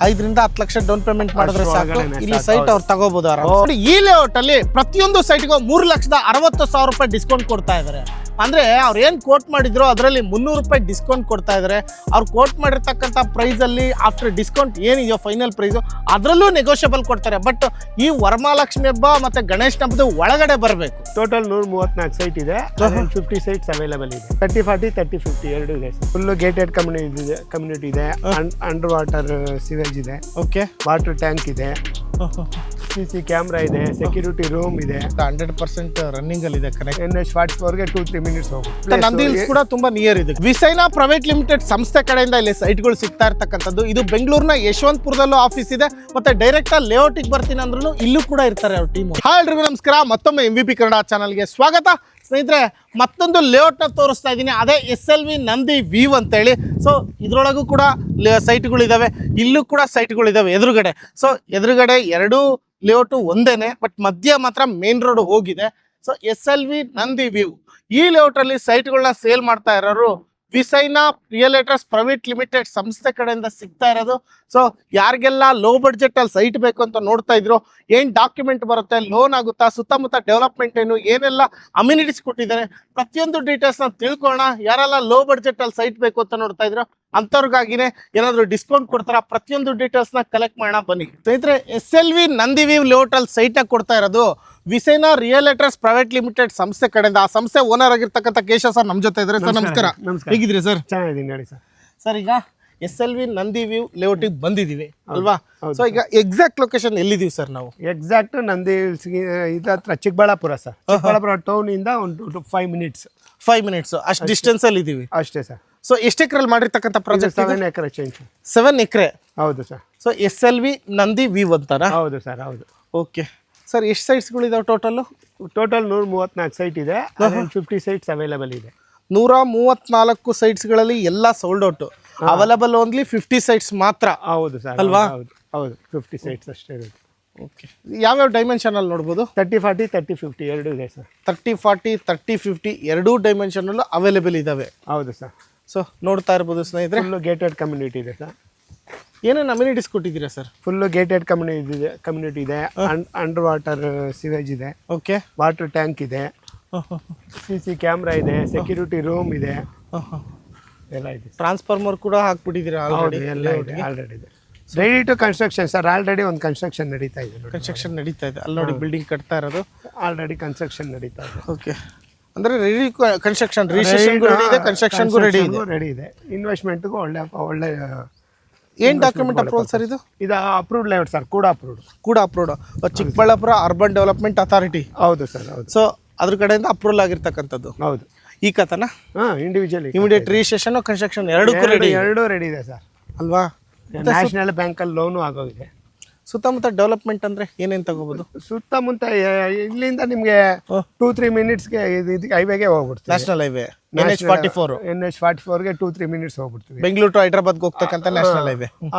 5 ರಿಂದ 10 lakh down payment ಮಾಡಿದ್ರೆ ಸಾಕು, ಇಲ್ಲಿ ಸೈಟ್ ಅವ್ರು ತಗೋಬಹುದು ಆರಾಮ. ಈ ಲೇಔಟ್ ಅಲ್ಲಿ ಪ್ರತಿಯೊಂದು ಸೈಟ್ಗೂ 3,60,000 ರೂಪಾಯಿ ಡಿಸ್ಕೌಂಟ್ ಕೊಡ್ತಾ ಇದಾರೆ. ಅಂದ್ರೆ ಅವ್ರು ಏನ್ ಕೋಟ್ ಮಾಡಿದ್ರು ಅದರಲ್ಲಿ 300 ರೂಪಾಯಿ ಡಿಸ್ಕೌಂಟ್ ಕೊಡ್ತಾ ಇದಾರೆ. ಅವ್ರು ಕೋಟ್ ಮಾಡಿರ್ತಕ್ಕಂಥ ಪ್ರೈಸ್ ಅಲ್ಲಿ ಆಫ್ಟರ್ ಡಿಸ್ಕೌಂಟ್ ಏನಿದೆಯೋ ಫೈನಲ್ ಪ್ರೈಸ್ ಅದರಲ್ಲೂ ನೆಗೋಷಿಯಬಲ್ ಕೊಡ್ತಾರೆ. ಬಟ್ ಈ ವರಮಹಾಲಕ್ಷ್ಮಿ ಹಬ್ಬ ಮತ್ತೆ ಗಣೇಶ ಹಬ್ಬದ ಒಳಗಡೆ ಬರಬೇಕು. ಟೋಟಲ್ 134 ಸೈಟ್ ಇದೆ, 50 ಸೈಟ್ಸ್ ಅವೈಲೇಬಲ್ ಇದೆ. 30-40 30-50 ಎರಡು ಇದೆ. ಫುಲ್ ಗೇಟೆಡ್ ಕಮ್ಯುನಿಟಿ ಇದೆ, ಅಂಡರ್ ವಾಟರ್ ಸಿವೇಜ್ ಇದೆ, ಓಕೆ, ವಾಟರ್ ಟ್ಯಾಂಕ್ ಇದೆ, CC ಕ್ಯಾಮ್ರಾ ಇದೆ, ಸೆಕ್ಯೂರಿಟಿ ರೂಮ್ ಇದೆ, 100% ರನ್ನಿಂಗ್ ಅಲ್ಲಿ ಇದೆ. ಕನೆಕ್ಟ್ NH44 ಗೆ 2-3 ಮಿನಿಟ್ಸ್ ಹೋಗುತ್ತೆ. ನಂದಿ ಹಿಲ್ಸ್ ಕೂಡ ತುಂಬಾ ನಿಯರ್ ಇದೆ. ವಿಸೈನಾ ಪ್ರೈವೇಟ್ ಲಿಮಿಟೆಡ್ ಸಂಸ್ಥೆ ಕಡೆಯಿಂದ ಇಲ್ಲಿ ಸೈಟ್ಗಳು ಸಿಗ್ತಾ ಇರ್ತಕ್ಕಂಥದ್ದು. ಇದು ಬೆಂಗಳೂರಿನ ಯಶವಂತಪುರದಲ್ಲೂ ಆಫೀಸ್ ಇದೆ, ಮತ್ತೆ ಡೈರೆಕ್ಟ್ ಆಗಿ ಲೇಔಟಿಗೆ ಬರ್ತೀನಿ ಅಂದ್ರೂ ಇಲ್ಲೂ ಕೂಡ ಇರ್ತಾರೆ ಅವ್ರ ಟೀಮ್. ಹಾಯ್ ಎಲ್ರಿಗೂ ನಮಸ್ಕಾರ, ಮತ್ತೊಮ್ಮೆ MVP ಕನ್ನಡ ಚಾನಲ್ಗೆ ಸ್ವಾಗತ. ಸ್ನೇಹಿತರೆ, ಮತ್ತೊಂದು ಲೇಔಟ್ನ ತೋರಿಸ್ತಾ ಇದ್ದೀನಿ, ಅದೇ SLV ನಂದಿ ವ್ಯೂ ಅಂತೇಳಿ. ಸೊ ಇದರೊಳಗೂ ಕೂಡ ಸೈಟ್ಗಳಿದ್ದಾವೆ, ಇಲ್ಲೂ ಕೂಡ ಸೈಟ್ಗಳಿದ್ದಾವೆ ಎದುರುಗಡೆ. ಸೊ ಎದುರುಗಡೆ ಎರಡು ಲೇಔಟು ಒಂದೇನೆ, ಬಟ್ ಮಧ್ಯ ಮಾತ್ರ ಮೇನ್ ರೋಡ್ ಹೋಗಿದೆ. ಸೊ SLV ನಂದಿ ವ್ಯೂ ಈ ಲೇಔಟ್ ಅಲ್ಲಿ ಸೈಟ್ಗಳನ್ನ ಸೇಲ್ ಮಾಡ್ತಾ ಇರೋರು ವಿಸೈನಾ ರಿಯಲೇಟರ್ಸ್ ಪ್ರೈವೇಟ್ ಲಿಮಿಟೆಡ್ ಸಂಸ್ಥೆ ಕಡೆಯಿಂದ ಸಿಗ್ತಾ ಇರೋದು. ಸೊ ಯಾರಿಗೆಲ್ಲ ಲೋ ಬಡ್ಜೆಟ್ ಅಲ್ಲಿ ಸೈಟ್ ಬೇಕು ಅಂತ ನೋಡ್ತಾ ಇದ್ರು, ಏನ್ ಡಾಕ್ಯುಮೆಂಟ್ ಬರುತ್ತೆ, ಲೋನ್ ಆಗುತ್ತಾ, ಸುತ್ತಮುತ್ತ ಡೆವಲಪ್ಮೆಂಟ್ ಏನು, ಏನೆಲ್ಲ ಅಮ್ಯುನಿಟೀಸ್ ಕೊಟ್ಟಿದ್ದಾರೆ, ಪ್ರತಿಯೊಂದು ಡೀಟೇಲ್ಸ್ ನ ತಿಳ್ಕೊಳ್ಳೋಣ. ಯಾರೆಲ್ಲ ಲೋ ಬಡ್ಜೆಟ್ ಅಲ್ಲಿ ಸೈಟ್ ಬೇಕು ಅಂತ ನೋಡ್ತಾ ಇದ್ರು ಅಂಥವ್ರಿಗಾಗಿನೇ ಏನಾದ್ರು ಡಿಸ್ಕೌಂಟ್ ಕೊಡ್ತಾರ, ಪ್ರತಿಯೊಂದು ಡೀಟೇಲ್ಸ್ ನ ಕಲೆಕ್ಟ್ ಮಾಡೋಣ ಬನ್ನಿ. ಸ್ನೇಹಿತರೆ, SLV ನಂದಿ ವ್ಯೂ ಲೇಔಟ್ ಅಲ್ಲಿ ಸೈಟ್ ನ ಕೊಡ್ತಾ ಇರೋದು ವಿಸೈನಾ ರಿಯಲೇಟರ್ಸ್ ಪ್ರೈವೇಟ್ ಲಿಮಿಟೆಡ್ ಸಂಸ್ಥೆ ಕಡೆಯಿಂದ. ಆ ಸಂಸ್ಥೆ ಓನರ್ ಆಗಿರ್ತಕ್ಕಂಥ ಕೇಶವ್ ಸರ್ ನಮ್ಮ ಜೊತೆ ಇದ್ದಾರೆ. ಸರ್ ನಮಸ್ಕಾರ. ಹೇಗಿದ್ರಿ ಸರ್? ಚೆನ್ನಾಗಿದ್ದೀನಿ ನೋಡಿ ಸರ್. ಸರ್, ಈಗ SLV ನಂದಿ ವ್ಯೂ ಲೇಔಟಿಗೆ ಬಂದಿದ್ದೀವಿ ಅಲ್ವಾ? ಸೊ ಈಗ ಎಕ್ಸಾಕ್ಟ್ ಲೊಕೇಶನ್ ಎಲ್ಲಿದ್ದೀವಿ ಸರ್ ನಾವು? ಎಕ್ಸಾಕ್ಟ್ ನಂದಿ ಹಿಲ್ಸ್ಗೆ ಇದು ಹತ್ರ ಚಿಕ್ಕಬಳ್ಳಾಪುರ ಸರ್. ಚಿಕ್ಕಬಳ್ಳಾಪುರ ಟೌನ್ ಇಂದ ಒಂದು 5 ಮಿನಿಟ್ಸ್ ಅಷ್ಟು ಡಿಸ್ಟೆನ್ಸ್ ಅಲ್ಲಿ ಇದ್ದೀವಿ ಅಷ್ಟೇ ಸರ್. ಸೊ ಎಷ್ಟು ಎಕರೆಲ್ಲಿ ಮಾಡಿರ್ತಕ್ಕಂಥ ಪ್ರಾಜೆಕ್ಟ್? 7 ಎಕರೆ ಚೇಂಜ್. 7 ಎಕರೆ. ಹೌದು sir. So SLV Nandi view ಅಂತಾರ? ಹೌದು ಸರ್, ಹೌದು. ಓಕೆ ಸರ್, ಎಷ್ಟು ಸೈಟ್ಸ್ಗಳಿದಾವೆ ಟೋಟಲ್? 134 ಸೈಟ್ ಇದೆ, 50 ಸೈಟ್ಸ್ ಅವೈಲೇಬಲ್ ಇದೆ. 134 ಸೈಟ್ಸ್ಗಳಲ್ಲಿ ಎಲ್ಲ sold out, available only 50 sites ಮಾತ್ರ. ಹೌದು ಸರ್, ಅಲ್ವಾ? ಹೌದು 50 ಸೈಟ್ಸ್ ಅಷ್ಟೇ ಇರುತ್ತೆ. ಓಕೆ, ಯಾವ್ಯಾವ ಡೈಮೆನ್ಷನ್ ಅಲ್ಲಿ ನೋಡ್ಬೋದು? 30-40 30-50 ಎರಡು ಇದೆ ಸರ್. 30-40 30-50 ಎರಡೂ ಡೈಮೆನ್ಷನ್ ಅಲ್ಲೂ ಅವೈಲೇಬಲ್ ಇದಾವೆ. ಹೌದು ಸರ್. ಸೊ ನೋಡ್ತಾ ಇರ್ಬೋದು ಸ್ನೇಹಿತರೆ, ಫುಲ್ ಗೇಟೆಡ್ ಕಮ್ಯುನಿಟಿ ಇದೆ ಸರ್. ಏನೇನು ಅಮ್ಯುನಿಟೀಸ್ ಕೊಟ್ಟಿದ್ದೀರಾ ಸರ್? ಫುಲ್ ಗೇಟೆಡ್ ಕಮ್ಯುನಿಟಿ ಇದೆ, ಅಂಡರ್ ವಾಟರ್ ಸಿವೇಜ್ ಇದೆ, ಓಕೆ, ವಾಟರ್ ಟ್ಯಾಂಕ್ ಇದೆ, CC ಕ್ಯಾಮ್ರಾ ಇದೆ, ಸೆಕ್ಯೂರಿಟಿ ರೂಮ್ ಇದೆ, ಎಲ್ಲ ಇದೆ. ಟ್ರಾನ್ಸ್ಫಾರ್ಮರ್ ಕೂಡ ಹಾಕ್ಬಿಟ್ಟಿದ್ದೀರಾ? ಎಲ್ಲ ಇದೆ, ಆಲ್ರೆಡಿ ಇದೆ. Ready to construction sir. Already ಒಂದು ಕನ್ಸ್ಟ್ರಕ್ಷನ್ ನಡೀತಾ ಇದೆ. ಕನ್ಸ್ಟ್ರಕ್ಷನ್ ನಡೀತಾ ಇದೆ ಅಲ್ಲಿ ನೋಡಿ, ಬಿಲ್ಡಿಂಗ್ ಕಟ್ತಾ ಇರೋದು. ಆಲ್ರೆಡಿ ಕನ್ಸ್ಟ್ರಕ್ಷನ್ ನಡೀತಾ ಇದೆ. ಓಕೆ, ಅಂದ್ರೆ ರೆಡಿ ಕನ್ಸ್ಟ್ರಕ್ಷನ್, ರಿಜಿಸ್ಟ್ರೇಷನ್ ರೆಡಿ ಇದೆ, ಕನ್ಸ್ಟ್ರಕ್ಷನ್ ರೆಡಿ ಇದೆ. ಇನ್ವೆಸ್ಟ್ಮೆಂಟ್ಗೂ ಒಳ್ಳೆ ಏನ್ ಡಾಕ್ಯುಮೆಂಟ್ ಅಪ್ರೂವಲ್ ಸರ್ ಇದು? ಇದು ಅಪ್ರೂವ್ಡ್ ಲೇಔಟ್ ಸರ್, ಕೂಡ approved Chikkaballapur urban development authority. ಹೌದು ಸರ್, ಹೌದು. ಸೊ ಅದ್ರ ಕಡೆಯಿಂದ ಅಪ್ರೂವಲ್ ಆಗಿರ್ತಕ್ಕಂಥದ್ದು. ಹೌದು. ಈ ಕಥನ ಇಂಡಿವಿಜುವಲ್ ಇಮಿಡಿಯೇಟ್ ರಿಜಿಸ್ಟ್ರೇಷನ್ ಕನ್ಸ್ಟ್ರಕ್ಷನ್ ಎರಡೂ ರೆಡಿ ಇದೆ ಸರ್, ಅಲ್ವಾ? ನ್ಯಾಷನಲ್ ಬ್ಯಾಂಕಲ್ಲಿ ಲೋನು ಆಗೋಗಿದೆ. ಸುತ್ತಮುತ್ತ ಡೆವಲಪ್ಮೆಂಟ್ ಅಂದ್ರೆ ಏನೇನು ತಗೋಬಹುದು? ಸುತ್ತಮುತ್ತ ಇಲ್ಲಿಂದ ನಿಮ್ಗೆ 2-3 ಮಿನಿಟ್ಸ್ಗೆ ಇದಕ್ಕೆ ಹೈವೇಗೆ ಹೋಗ್ಬಿಡ್ತೀವಿ. ನ್ಯಾಷನಲ್ ಹೈವೇ NH44 ಗೆ 2-3 ಮಿನಿಟ್ಸ್ ಹೋಗ್ಬಿಡ್ತೀವಿ. ಬೆಂಗಳೂರು ಟು ಹೈದರಾಬಾದ್ ಹೋಗ್ತಕ್ಕಂಥ ನ್ಯಾಷನಲ್ ಹೈವೇ.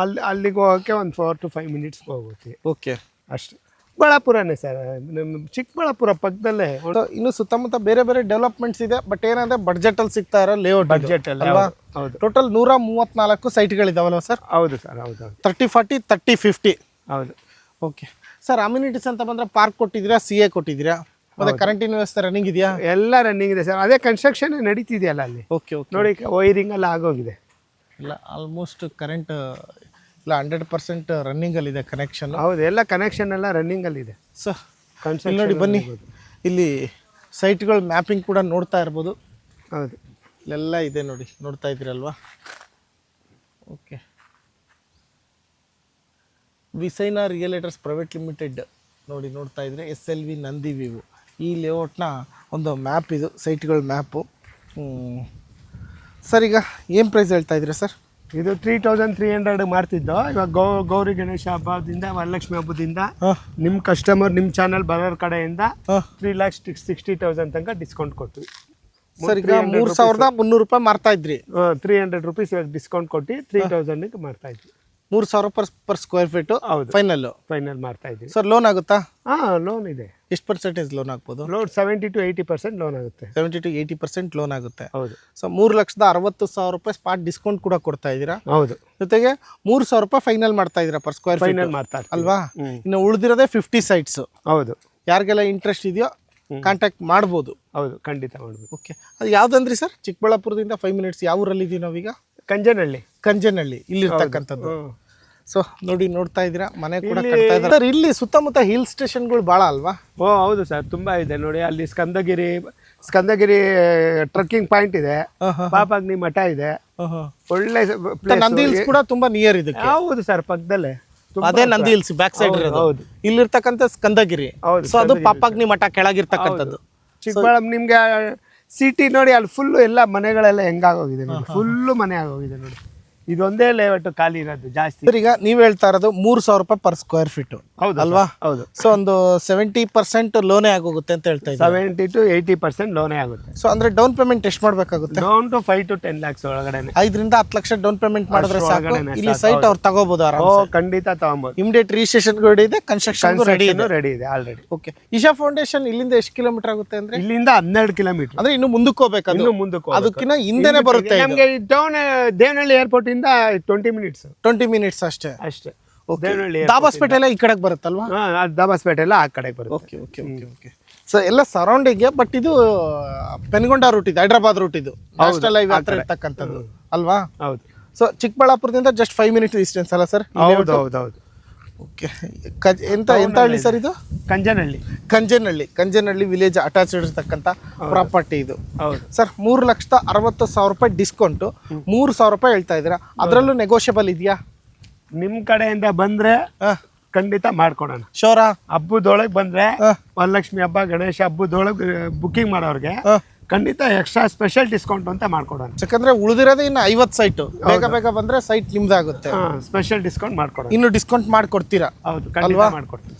ಅಲ್ಲಿಗೆ ಹೋಗೋಕ್ಕೆ ಒಂದು 4-5 ಮಿನಿಟ್ಸ್ ಹೋಗ್ಬಿಡ್ತೀವಿ. ಓಕೆ, ಅಷ್ಟೇ. ಚಿಕ್ಕಬಳ್ಳಾಪುರನೇ ಸರ್, ಚಿಕ್ಕಬಳ್ಳಾಪುರ ಪಕ್ಕದಲ್ಲೇ. ಇನ್ನು ಸುತ್ತಮುತ್ತ ಬೇರೆ ಬೇರೆ ಡೆವಲಪ್ಮೆಂಟ್ಸ್ ಇದೆ, ಬಟ್ ಏನಂದ್ರೆ ಬಡ್ಜೆಟ್ ಅಲ್ಲಿ ಸಿಗ್ತಾ ಇರೋ ಲೇಔಟ್. ಬಡ್ಜೆಟ್ ಅಲ್ಲಿ ಹೌದು. ಟೋಟಲ್ 134 ಸೈಟ್ಗಳಿದಾವಲ್ಲ ಸರ್? ಹೌದು ಸರ್, ಹೌದು. 30-40 30-50 ಹೌದು. ಓಕೆ ಸರ್, ಅಮ್ಯುನಿಟೀಸ್ ಅಂತ ಬಂದ್ರೆ ಪಾರ್ಕ್ ಕೊಟ್ಟಿದ್ದೀರಾ, CA ಕೊಟ್ಟಿದ್ದೀರಾ, ಮತ್ತೆ ಕರೆಂಟಿನ ವ್ಯವಸ್ಥೆ ರನ್ನಿಂಗ್ ಇದೆಯಾ? ಎಲ್ಲ ರನ್ನಿಂಗ್ ಇದೆ ಸರ್. ಅದೇ ಕನ್ಸ್ಟ್ರಕ್ಷನ್ ನಡೀತಿದೆಯಲ್ಲ ಅಲ್ಲಿ. ಓಕೆ ಓಕೆ, ನೋಡಿ ವೈರಿಂಗ್ ಎಲ್ಲ ಆಗೋಗಿದೆ. ಇಲ್ಲ, ಆಲ್ಮೋಸ್ಟ್ ಕರೆಂಟ್ ಇಲ್ಲ, 100% ರನ್ನಿಂಗ್ ಅಲ್ಲಿ ಇದೆ ಕನೆಕ್ಷನ್. ಹೌದು, ಎಲ್ಲ ಕನೆಕ್ಷನ್ ಎಲ್ಲ ರನ್ನಿಂಗ್ ಅಲ್ಲಿ ಇದೆ. ಸೊ ಇಲ್ಲಿ ನೋಡಿ, ಬನ್ನಿ, ಇಲ್ಲಿ ಸೈಟ್ಗಳು ಮ್ಯಾಪಿಂಗ್ ಕೂಡ ನೋಡ್ತಾ ಇರ್ಬೋದು. ಹೌದು, ಇಲ್ಲೆಲ್ಲ ಇದೆ ನೋಡಿ, ನೋಡ್ತಾ ಇದ್ದೀರಲ್ವಾ? ಓಕೆ, ವಿಸೈನಾ ರಿಯಲೇಟರ್ಸ್ ಪ್ರೈವೇಟ್ ಲಿಮಿಟೆಡ್ ನೋಡಿ, ನೋಡ್ತಾ ಇದ್ರೆ SLV ನಂದಿ ವ್ಯೂ ಈ ಲೇಔಟ್ನ ಒಂದು ಮ್ಯಾಪ್, ಇದು ಸೈಟ್ಗಳ ಮ್ಯಾಪು. ಸರ್, ಈಗ ಏನು ಪ್ರೈಸ್ ಹೇಳ್ತಾ ಇದ್ದೀರಾ ಸರ್? ಇದು 3,300 ಮಾಡ್ತಿದ್ದೋ. ಇವಾಗ ಗೌರಿ ಗಣೇಶ ಹಬ್ಬದಿಂದ, ವರಲಕ್ಷ್ಮಿ ಹಬ್ಬದಿಂದ ನಿಮ್ಮ ಕಸ್ಟಮರ್ ನಿಮ್ಮ ಚಾನಲ್ ಬರೋರ ಕಡೆಯಿಂದ 3,60,000 ತನಕ ಡಿಸ್ಕೌಂಟ್ ಕೊಡ್ತೀವಿ ಸರ್. ಈಗ 3,300 ರೂಪಾಯಿ ಮಾರ್ತಾ ಇದ್ರಿ, 300 ರುಪೀಸ್ ಇವಾಗ ಡಿಸ್ಕೌಂಟ್ ಕೊಟ್ಟು 3,000ಗೆ ಮಾರ್ತಾ ಇದ್ವಿ. 3,000 ಪರ್ ಸ್ಕ್ವೇರ್ ಫೀಟು. ಹೌದು, ಫೈನಲ್ ಮಾಡ್ತಾ ಇದ್ದೀವಿ ಸರ್. ಲೋನ್ ಆಗುತ್ತಾ? ಲೋನ್ ಇದೆ. ಎಷ್ಟು ಪರ್ಸೆಂಟೇಜ್ ಲೋನ್ ಆಗ್ಬೋದು? ಲೋನ್ 70 to 80% ಲೋನ್ ಆಗುತ್ತೆ. 70 to 80% ಲೋನ್ ಆಗುತ್ತೆ. ಹೌದು. ಸೊ 3,60,000 ರೂಪಾಯಿ ಸ್ಪಾಟ್ ಡಿಸ್ಕೌಂಟ್ ಕೂಡ ಕೊಡ್ತಾ ಇದ್ದೀರಾ. ಹೌದು. ಜೊತೆಗೆ 3,000 ರೂಪಾಯಿ ಫೈನಲ್ ಮಾಡ್ತಾ ಇದ್ದೀರಾ ಪರ್ ಸ್ಕ್ವೇರ್ ಫೀಟ್ ಫೈನಲ್ ಮಾಡ್ತಾ ಇರ್ತೀವಿ. ಅಲ್ವಾ? ಇನ್ನು ಉಳಿದಿರೋದೇ 50 ಸೈಟ್ಸ್. ಹೌದು. ಯಾರಿಗೆಲ್ಲ ಇಂಟ್ರೆಸ್ಟ್ ಇದೆಯೋ ಕಾಂಟ್ಯಾಕ್ಟ್ ಮಾಡ್ಬೋದು. ಹೌದು, ಖಂಡಿತ ಮಾಡ್ಬೋದು. ಓಕೆ, ಅದು ಯಾವ್ದಂದ್ರಿ ಸರ್? ಚಿಕ್ಕಬಳ್ಳಾಪುರದಿಂದ 5 ಮಿನಿಟ್ಸ್. ಯಾವ ಊರಲ್ಲಿ ಇದೀವಿ ನಾವೀಗ? ಕಂಜನಹಳ್ಳಿ. ಕಂಜನಹಳ್ಳಿ ಇಲ್ಲಿರ್ತಕ್ಕಂಥದ್ದು. ಸೊ ನೋಡ್ತಾ ಇದ್ದೀರಾ, ಮನೆ ಕೂಡ ಕಟ್ತಾ ಇದ್ದಾರೆ ಸರ್. ಇಲ್ಲಿ ಸುತ್ತಮುತ್ತ ಹಿಲ್ ಸ್ಟೇಷನ್ಗಳು ಭಾಳ ಅಲ್ವಾ? ಓ ಹೌದು ಸರ್, ತುಂಬಾ ಇದೆ ನೋಡಿ. ಅಲ್ಲಿ ಸ್ಕಂದಗಿರಿ ಟ್ರೆಕ್ಕಿಂಗ್ ಪಾಯಿಂಟ್ ಇದೆ, ಪಾಪಾಗ್ನಿ ಮಠ ಇದೆ, ಒಳ್ಳೆ ನಂದಿ ಹಿಲ್ಸ್ ಕೂಡ ತುಂಬಾ ನಿಯರ್ ಇದೆ. ಹೌದು ಸರ್, ಪಕ್ಕದಲ್ಲೇ ಅದೇ ನಂದಿ ಹಿಲ್ಸ್ ಬ್ಯಾಕ್ ಸೈಡ್ ಇರೋದು. ಇಲ್ಲಿರ್ತಕ್ಕಂಥ ಸ್ಕಂದಗಿರಿ. ಸೊ ಅದು ಪಾಪಾಗ್ನಿ ಮಠ ಕೆಳಗಿರ್ತಕ್ಕಂಥದ್ದು. ಚಿಕ್ಕಬಳ್ಳಾಪುರ ನಿಮ್ಗೆ ಸಿಟಿ ನೋಡಿ, ಅಲ್ಲಿ ಫುಲ್ ಎಲ್ಲ ಮನೆಗಳೆಲ್ಲ ಹೆಂಗಾಗೋಗಿದೆ ನೋಡಿ, ಫುಲ್ಲು ಮನೆ ಆಗೋಗಿದೆ ನೋಡಿ. ಇದೊಂದೇ ಲೇಔಟ್ ಖಾಲಿ ಇರೋದು ಜಾಸ್ತಿ. ಈಗ ನೀವ್ ಹೇಳ್ತಾ ಇರೋದು 3,000 ರೂಪಾಯಿ ಪರ್ ಸ್ಕ್ವೇರ್ ಫೀಟ್ ಅಲ್ವಾ? ಹೌದು. ಸೊ ಒಂದು 70% ಲೋನೇ ಆಗೋಗುತ್ತೆ ಅಂತ ಹೇಳ್ತಾ ಇದ್ದಾರೆ. 70 to 80% ಲೋನೇ ಆಗುತ್ತೆ. ಸೊ ಅಂದ್ರೆ ಡೌನ್ ಪೇಮೆಂಟ್ ಎಷ್ಟು ಮಾಡ್ಬೇಕಾಗುತ್ತೆ? ಡೌನ್ ಟು 5 to 10 lakhs ಒಳಗಡೆ. 5 ರಿಂದ 10 ಲಕ್ಷ ಡೌನ್ ಪೇಮೆಂಟ್ ಮಾಡಿದ್ರೆ ಸಾಕು. ಇಲ್ಲಿ ಸೈಟ್ ಅವ್ರು ತಗೋಬಹುದು ಆರಾಮ. ಖಂಡಿತ ತಗೊಬಹುದು. ಇಮಿಡಿಯೇಟ್ ರಿಜಿಸ್ಟ್ರೇಷನ್ ರೆಡಿ ಇದೆ, ಕನ್ಸ್ಟ್ರಕ್ಷನ್ ರೆಡಿ ಇದೆ ಆಲ್ರೆಡಿ. ಓಕೆ. ಇಶಾ ಫೌಂಡೇಶನ್ ಇಲ್ಲಿಂದ ಎಷ್ಟು ಕಿಲೋಮೀಟರ್ ಆಗುತ್ತೆ ಅಂದ್ರೆ? ಇಲ್ಲಿಂದ 12 ಕಿಲೋಮೀಟರ್. ಅಂದ್ರೆ ಇನ್ನು ಮುಂದಕ್ಕೆ ಹೋಗ್ಬೇಕು. ಇನ್ನು ಮುಂದಕ್ಕೆ ಅದಕ್ಕಿಂತ ಹಿಂದೆನೆ ಬರುತ್ತೆ. ನಮಗೆ ಟೌನ್ ದೇವನಹಳ್ಳಿ ಏರ್ಪೋರ್ಟ್ ಇಂದ 20 ಮಿನಿಟ್ಸ್ ಅಷ್ಟೇ. ದೇವನಹಳ್ಳಿ ದಾಬಾಸ್ಪೇಟೆ ಎಲ್ಲ ಈ ಕಡೆಗೆ ಬರುತ್ತಲ್ವಾ? ದಾಬಾಸ್ಪೇಟೆ ಎಲ್ಲ ಆ ಕಡೆ ಬರುತ್ತೆ. ಓಕೆ. ಸೊ ಎಲ್ಲ ಸರೌಂಡಿಂಗ್. ಬಟ್ ಇದು ಪೆನ್ಗೊಂಡ ರೂಟ್ ಇದೆ, ಹೈದ್ರಾಬಾದ್ ರೂಟ್ ಇದು, ನ್ಯಾಷನಲ್ ಹೈವೇ ಹತ್ರ ಇರ್ತಕ್ಕಂಥದ್ದು ಅಲ್ವಾ? ಹೌದು. ಸೊ ಚಿಕ್ಕಬಳ್ಳಾಪುರದಿಂದ ಜಸ್ಟ್ 5 ಮಿನಿಟ್ಸ್ ಡಿಸ್ಟೆನ್ಸ್ ಅಲ್ಲ ಸರ್? ಹೌದು. ಓಕೆ. ಎಂತ ಹಳ್ಳಿ ಸರ್ ಇದು? ಕಂಜನಹಳ್ಳಿ ವಿಲೇಜ್ ಅಟ್ಯಾಚ್ ಇರತಕ್ಕಂಥ ಪ್ರಾಪರ್ಟಿ ಇದು. ಸರ್ 3,60,000 ರೂಪಾಯಿ ಡಿಸ್ಕೌಂಟ್, 3,000 ರೂಪಾಯಿ ಹೇಳ್ತಾ ಇದ್ದೀರಾ. ಅದರಲ್ಲೂ ನೆಗೋಷಿಯಬಲ್ ಇದೆಯಾ? ನಿಮ್ ಕಡೆಯಿಂದ ಬಂದ್ರೆ ಖಂಡಿತ ಮಾಡ್ಕೊಡೋಣ. ಶೋರಾ? ಹಬ್ಬದೊಳಗೆ ಬಂದ್ರೆ ವರಲಕ್ಷ್ಮಿ ಹಬ್ಬ, ಗಣೇಶ ಹಬ್ಬದೊಳಗೆ ಬುಕಿಂಗ್ ಮಾಡೋರ್ಗೆ ಖಂಡಿತ ಎಕ್ಸ್ಟ್ರಾ ಸ್ಪೆಷಲ್ ಡಿಸ್ಕೌಂಟ್ ಅಂತ ಮಾಡ್ಕೊಡೋಣ. ಯಾಕಂದ್ರೆ ಉಳಿದಿರೋದೇ ಇನ್ನು 50 ಸೈಟ್. ಬೇಗ ಬಂದ್ರೆ ಸೈಟ್ ನಿಮ್ದಾಗುತ್ತೆ. ಸ್ಪೆಷಲ್ ಡಿಸ್ಕೌಂಟ್ ಮಾಡ್ಕೊಡೋಣ. ಇನ್ನು ಡಿಸ್ಕೌಂಟ್ ಮಾಡ್ಕೊಡ್ತೀರಾ? ಹೌದು, ಖಂಡಿತ ಮಾಡ್ಕೊಡ್ತೀವಿ.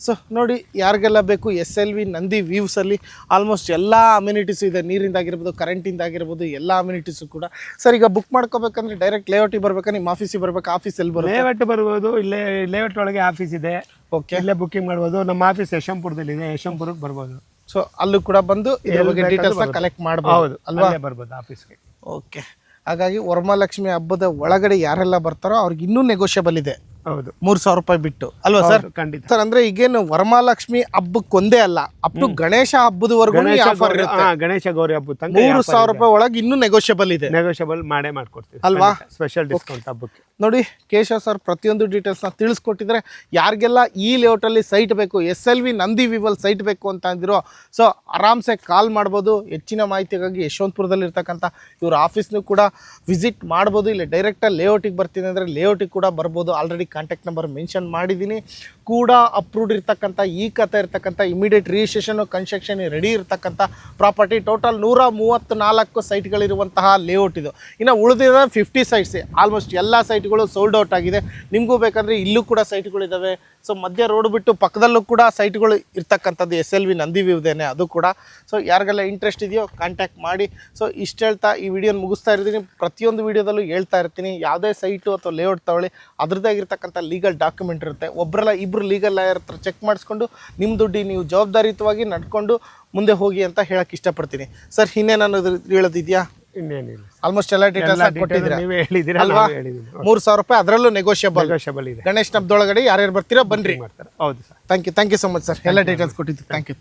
ಸೊ ನೋಡಿ, ಯಾರಿಗೆಲ್ಲ ಬೇಕು SLV ನಂದಿ ವ್ಯೂಸ್ ಅಲ್ಲಿ ಆಲ್ಮೋಸ್ಟ್ ಎಲ್ಲ ಅಮ್ಯುನಿಟೀಸ್ ಇದೆ. ನೀರಿಂದಾಗಿರ್ಬೋದು, ಕರೆಂಟಿಂದ ಆಗಿರ್ಬೋದು, ಎಲ್ಲ ಅಮ್ಯುನಿಟೀಸು ಕೂಡ. ಸರ್ ಈಗ ಬುಕ್ ಮಾಡ್ಕೋಬೇಕಂದ್ರೆ ಡೈರೆಕ್ಟ್ ಲೇಔಟಿಗೆ ಬರ್ಬೇಕಾ, ನಿಮ್ಮ ಆಫೀಸಿಗೆ ಬರ್ಬೇಕಾ? ಆಫೀಸ್ ಎಲ್ಲಿ ಬರುತ್ತೆ? ಲೇಔಟ್ ಬರ್ಬೋದು. ಇಲ್ಲೇ ಲೇಔಟ್ ಒಳಗೆ ಆಫೀಸ್ ಇದೆ. ಓಕೆ. ಇಲ್ಲೇ ಬುಕಿಂಗ್ ಮಾಡ್ಬೋದು. ನಮ್ಮ ಆಫೀಸ್ ಯಶವಂತಪುರದಲ್ಲಿ ಇದೆ, ಯಶವಂತಪುರಕ್ಕೆ ಬರ್ಬೋದು. ಸೊ ಅಲ್ಲೂ ಕೂಡ ಬಂದು ಇದ್ರ ಬಗ್ಗೆ ಡೀಟೇಲ್ಸ್ ಕಲೆಕ್ಟ್ ಮಾಡಬಹುದು ಅಲ್ವಾ? ಬರ್ಬೋದು ಆಫೀಸ್ಗೆ. ಓಕೆ. ಹಾಗಾಗಿ ವರಮಹಾಲಕ್ಷ್ಮಿ ಹಬ್ಬದ ಒಳಗಡೆ ಯಾರೆಲ್ಲ ಬರ್ತಾರೋ ಅವ್ರಿಗೆ ಇನ್ನೂ ನೆಗೋಷಿಯಬಲ್ ಇದೆ. ಹೌದು, 3,000 ರೂಪಾಯಿ ಬಿಟ್ಟು ಅಲ್ವಾ ಸರ್? ಖಂಡಿತ ಸರ್. ಅಂದ್ರೆ ಈಗೇನು ವರಮಹಾಲಕ್ಷ್ಮಿ ಹಬ್ಬಕ್ಕೊಂದೇ ಅಲ್ಲ, ಅಪ್ ಟು ಗಣೇಶ ಹಬ್ಬದವರೆಗೂ ಆಫರ್ ಇರುತ್ತೆ. ಗಣೇಶ ಗೌರಿ ಹಬ್ಬ 3,000 ರೂಪಾಯಿ ಒಳಗೆ ಇನ್ನೂ ನೆಗೋಷಿಯಬಲ್ ಇದೆ. ನೆಗೋಷಿಯಬಲ್ ಮಾಡೇ ಮಾಡ್ಕೊಡ್ತೀವಿ ಅಲ್ವಾ? ಸ್ಪೆಷಲ್ ಡಿಸ್ಕೌಂಟ್ ಹಬ್ಬಕ್ಕೆ. ನೋಡಿ, ಕೇಶವ್ ಸರ್ ಪ್ರತಿಯೊಂದು ಡೀಟೇಲ್ಸ್ನ ತಿಳಿಸ್ಕೊಟ್ಟಿದ್ರೆ. ಯಾರಿಗೆಲ್ಲ ಈ ಲೇಔಟಲ್ಲಿ ಸೈಟ್ ಬೇಕು, SLV ನಂದಿ ವಿವಲ್ ಸೈಟ್ ಬೇಕು ಅಂತ ಅಂದಿರೋ, ಸೊ ಆರಾಮ್ಸೆ ಕಾಲ್ ಮಾಡ್ಬೋದು. ಹೆಚ್ಚಿನ ಮಾಹಿತಿಗಾಗಿ ಯಶವಂತಪುರದಲ್ಲಿ ಇರ್ತಕ್ಕಂಥ ಇವ್ರ ಆಫೀಸ್ನೂ ಕೂಡ ವಿಸಿಟ್ ಮಾಡ್ಬೋದು. ಇಲ್ಲಿ ಡೈರೆಕ್ಟಾಗಿ ಲೇಔಟಿಗೆ ಬರ್ತೀನಿ ಅಂದರೆ ಲೇಔಟಿಗೆ ಕೂಡ ಬರ್ಬೋದು. ಆಲ್ರೆಡಿ ಕಾಂಟ್ಯಾಕ್ಟ್ ನಂಬರ್ ಮೆನ್ಷನ್ ಮಾಡಿದ್ದೀನಿ. ಕೂಡ ಅಪ್ರೂವ್ಡ್ ಇರ್ತಕ್ಕಂಥ ಈ ಕತೆ ಇರ್ತಕ್ಕಂಥ ಇಮಿಡಿಯೇಟ್ ರಿಜಿಸ್ಟ್ರೇಷನ್ ಕನ್ಸ್ಟ್ರಕ್ಷನ್ ರೆಡಿ ಇರ್ತಕ್ಕಂಥ ಪ್ರಾಪರ್ಟಿ. ಟೋಟಲ್ 134 ಸೈಟ್ಗಳಿರುವಂತಹ ಲೇಔಟ್ ಇದು. ಇನ್ನು ಉಳಿದಿರೋ 50 ಸೈಟ್ಸ್. ಆಲ್ಮೋಸ್ಟ್ ಎಲ್ಲ ಸೈಟ್ಗಳು ಸೋಲ್ಡ್ ಔಟ್ ಆಗಿದೆ. ನಿಮಗೂ ಬೇಕಂದರೆ ಇಲ್ಲೂ ಕೂಡ ಸೈಟ್ಗಳಿದ್ದಾವೆ. ಸೊ ಮಧ್ಯ ರೋಡ್ ಬಿಟ್ಟು ಪಕ್ಕದಲ್ಲೂ ಕೂಡ ಸೈಟ್ಗಳು ಇರ್ತಕ್ಕಂಥದ್ದು SLV ನಂದಿ ವ್ಯೂದೇನೆ ಅದು ಕೂಡ. ಸೊ ಯಾರಿಗೆಲ್ಲ ಇಂಟ್ರೆಸ್ಟ್ ಇದೆಯೋ ಕಾಂಟ್ಯಾಕ್ಟ್ ಮಾಡಿ. ಸೊ ಇಷ್ಟು ಹೇಳ್ತಾ ಈ ವಿಡಿಯೋನ ಮುಗಿಸ್ತಾ ಇರ್ತೀನಿ. ಪ್ರತಿಯೊಂದು ವಿಡಿಯೋದಲ್ಲೂ ಹೇಳ್ತಾ ಇರ್ತೀನಿ, ಯಾವುದೇ ಸೈಟು ಅಥವಾ ಲೇಔಟ್ ತಗೊಳ್ಳಿ, ಅದ್ರದ್ದೇ ಆಗಿರ್ತಕ್ಕಂಥ ಲೀಗಲ್ ಡಾಕ್ಯುಮೆಂಟ್ ಇರುತ್ತೆ. ಒಬ್ಬರಲ್ಲ ಇಬ್ಬರು ಲೀಗಲ್ ಲಾಯರ್ ಹತ್ರ ಚೆಕ್ ಮಾಡಿಸ್ಕೊಂಡು ನಿಮ್ಮ ದುಡ್ಡಿ ನೀವು ಜವಾಬ್ದಾರಿಯುತವಾಗಿ ನಡ್ಕೊಂಡು ಮುಂದೆ ಹೋಗಿ ಅಂತ ಹೇಳಕ್ಕೆ ಇಷ್ಟಪಡ್ತೀನಿ. ಸರ್ ಇನ್ನೇನು ಹೇಳೋದಿದೆಯಾ? ಇನ್ನೇನಿಲ್ಲ, ಆಲ್ಮೋಸ್ಟ್ ಎಲ್ಲ ಡೀಟೇಲ್ಸ್ ಕೊಟ್ಟಿದ್ದೀರಾ ಅಲ್ವಾ? 3,000 ರೂಪಾಯಿ ಅದರಲ್ಲೂ ನೆಗೋಷಿಯಬಲ್ ಇದೆ. ಗಣೇಶ್ ಹಬ್ಬದೊಳಗಡೆ ಯಾರ್ಯಾರು ಬರ್ತೀರಾ ಬನ್ರಿ. ಹೌದು sir. Thank you so much sir. ಎಲ್ಲ ಡೀಟೇಲ್ಸ್ ಕೊಟ್ಟಿದ್ದು. Thank you.